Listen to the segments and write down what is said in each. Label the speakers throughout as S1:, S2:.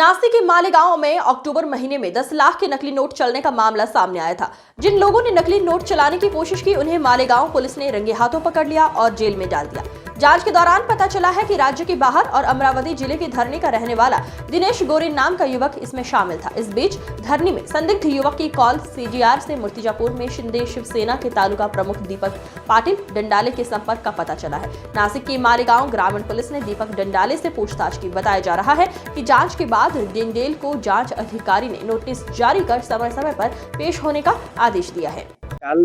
S1: नासिक के मालेगांव में अक्टूबर महीने में 10 लाख के नकली नोट चलने का मामला सामने आया था। जिन लोगों ने नकली नोट चलाने की कोशिश की उन्हें मालेगांव पुलिस ने रंगे हाथों पकड़ लिया और जेल में डाल दिया। जांच के दौरान पता चला है कि राज्य के बाहर और अमरावती जिले के धरनी का रहने वाला दिनेश गोरेन नाम का युवक इसमें शामिल था। इस बीच धरनी में संदिग्ध युवक की कॉल सीजीआर से मूर्तिजापुर में शिंदे शिवसेना के तालुका प्रमुख दीपक पाटिल डंडाले के संपर्क का पता चला है। नासिक की मालेगांव ग्रामीण पुलिस ने दीपक डंडाले से पूछताछ की। बताया जा रहा है कि जांच के बाद डेंडेल को जांच अधिकारी ने नोटिस जारी कर समय समय पर पेश होने का आदेश दिया है।
S2: काल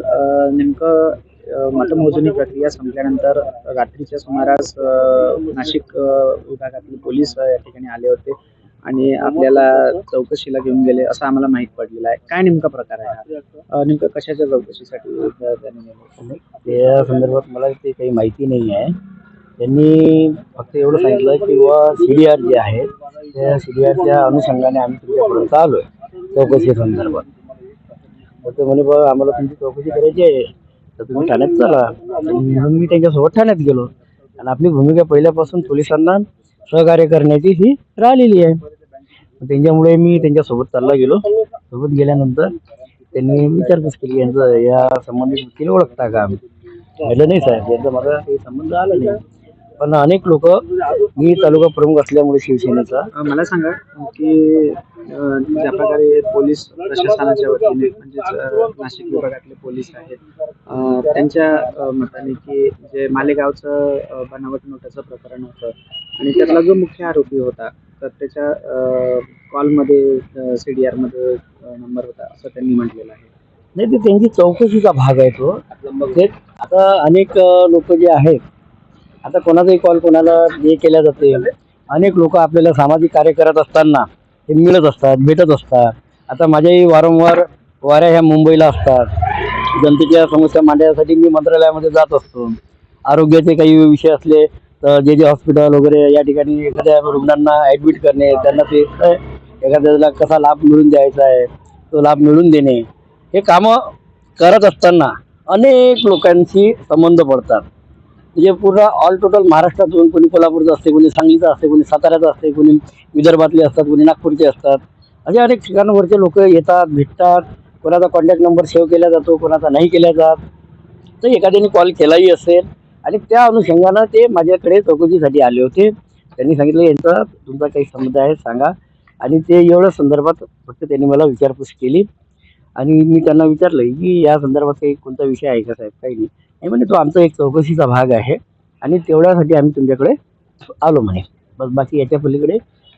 S2: नेमकं मतमोजणी प्रक्रिया संपल्यानंतर रात्रीच्या सुमारास नाशिक विभागातील पोलीस या ठिकाणी आले होते आणि आपल्याला चौकशीला घेऊन गेले असं आम्हाला माहित पडलेलं आहे। काय नेमका प्रकार आहे हा? नेमकं कशाच्या चौकशीसाठी त्यांनी नेमले?
S3: या संदर्भात मला ते काही माहिती नाही आहे। त्यांनी फक्त एवढं सांगितलं की सीडीआर जे आहे त्या सीडीआरच्या अनुषंगाने आम्ही तुमच्यापर्यंत आलोय चौकशी संदर्भात। ते म्हणे बघा आम्हाला तुमची चौकशी करायची आहे तर तुम्ही ठाण्यात चला। म्हणून मी त्यांच्यासोबत ठाण्यात गेलो आणि आपली भूमिका पहिल्यापासून पोलिसांना सहकार्य करण्याची ही राहिलेली आहे। त्यांच्यामुळे मी त्यांच्यासोबत चालला गेलो। सोबत गेल्यानंतर त्यांनी विचारपूस केली यांचं या संबंधित व्यक्तीला ओळखता का? म्हटलं नाही साहेब यांचा माझा काही संबंध आला नाही। पण अनेक लोक मी तालुका प्रमुख असल्यामुळे शिवसेनेचा
S2: मला सांगा की ज्या प्रकारे पोलीस प्रशासनाच्या वतीने म्हणजेच नाशिक विभागातले पोलीस आहेत त्यांच्या मताने की जे मालेगावचं बनावट नोटाचं प्रकरण होतं आणि त्यातला जो मुख्य आरोपी होता तर त्याच्या कॉलमध्ये सीडीआरमध्ये नंबर होता असं त्यांनी म्हटलेलं आहे।
S3: नाही ते त्यांची चौकशीचा भाग आहे तो। आता अनेक लोक जे आहेत आता कोणाचाही कॉल कोणाला हे केल्या जाते। अनेक लोक आपल्याला सामाजिक कार्य करत असताना हे मिळत असतात भेटत असतात। आता माझ्याही वारंवार वाऱ्या ह्या मुंबईला असतात। जनतेच्या समस्या मांडण्यासाठी मी मंत्रालयामध्ये जात असतो। आरोग्याचे काही विषय असले तर जे हॉस्पिटल वगैरे या ठिकाणी एखाद्या रुग्णांना ॲडमिट करणे त्यांना ते एखाद्याला कसा लाभ मिळवून द्यायचा आहे तो लाभ मिळवून देणे हे कामं करत असताना अनेक लोकांशी संबंध पडतात। म्हणजे पूर्ण ऑल टोटल महाराष्ट्रातून कोणी कोल्हापूरचं असते कोणी सांगलीचं असते कोणी साताऱ्याचं असते कोणी विदर्भातले असतात कोणी नागपूरचे असतात। असे अनेक ठिकाणावरचे लोक येतात भेटतात। कोणाचा कॉन्टॅक्ट नंबर सेव्ह केला जातो कोणाचा नाही केला जात। तर एखाद्याने कॉल केलाही असेल आणि त्या अनुषंगानं ते माझ्याकडे चौकशीसाठी आले होते। त्यांनी सांगितलं यांचा तुमचा काही संबंध आहे सांगा आणि ते एवढ्या संदर्भात फक्त त्यांनी मला विचारपूस केली आणि मी त्यांना विचारलं की या संदर्भात काही कोणता विषय आहे का साहेब? काही नाही म्हणजे तो आमचा एक चौकशीचा भाग आहे आणि तेवढ्यासाठी आम्ही तुमच्याकडे आलो म्हणे। बस बाकी याच्या पलीकडे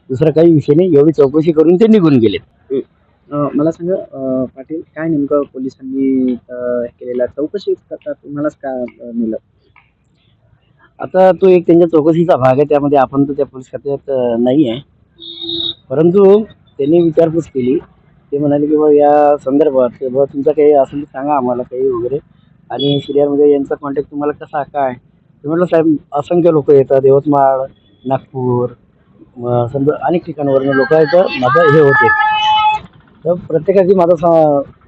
S3: दुसरा काही विषय नाही। एवढी चौकशी करून ते निघून गेले।
S2: मला सांगा पाटील काय नेमकं पोलिसांनी केलेला चौकशी करता तुम्हालाच का मिळलं?
S3: आता तो एक त्यांच्या चौकशीचा भाग आहे त्यामध्ये आपण तर त्या पोलीस खात्यात नाही आहे। परंतु त्यांनी विचारपूस केली ते म्हणाले की बा या संदर्भात बा तुमचा काही असेल तर सांगा आम्हाला काही वगैरे आणि सीडीआरमध्ये यांचा कॉन्टॅक्ट तुम्हाला कसा काय? ते म्हटलं साहेब असंख्य लोक येतात यवतमाळ नागपूर समजा अनेक ठिकाणावरून लोक येतात माझं हे होते तर प्रत्येकाची माझा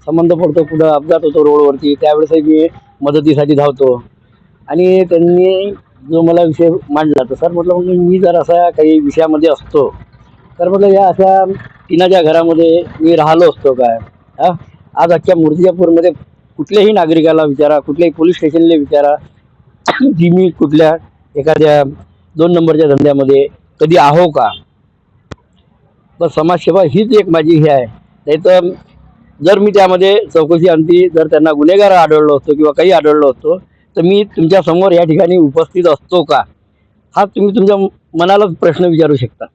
S3: संबंध पडतो। कुठं अपघात होतो रोडवरती त्यावेळेसही मी मदतीसाठी धावतो आणि त्यांनी जो मला विषय मांडला तर सर म्हटलं मग मी जर असा काही विषयामध्ये असतो तर म्हटलं या अशा टिनाच्या घरामध्ये मी राहिलो असतो काय? आज अख्ख्या मूर्तिजापूरमध्ये कुठल्याही नागरिकाला विचारा कुठल्याही पोलीस स्टेशनला विचारा की मी कुठल्या एखाद्या 2 नंबरच्या धंद्यामध्ये कधी आहो का? बस समाजसेवा हीच एक माझी हे आहे। नाही तर जर मी त्यामध्ये चौकशी अंती जर त्यांना गुन्हेगार आढळलो असतो किंवा काही आढळलो असतो तर मी तुमच्या समोर या ठिकाणी उपस्थित असतो का? हा तुम्ही तुमच्या मनालाच प्रश्न विचारू शकता।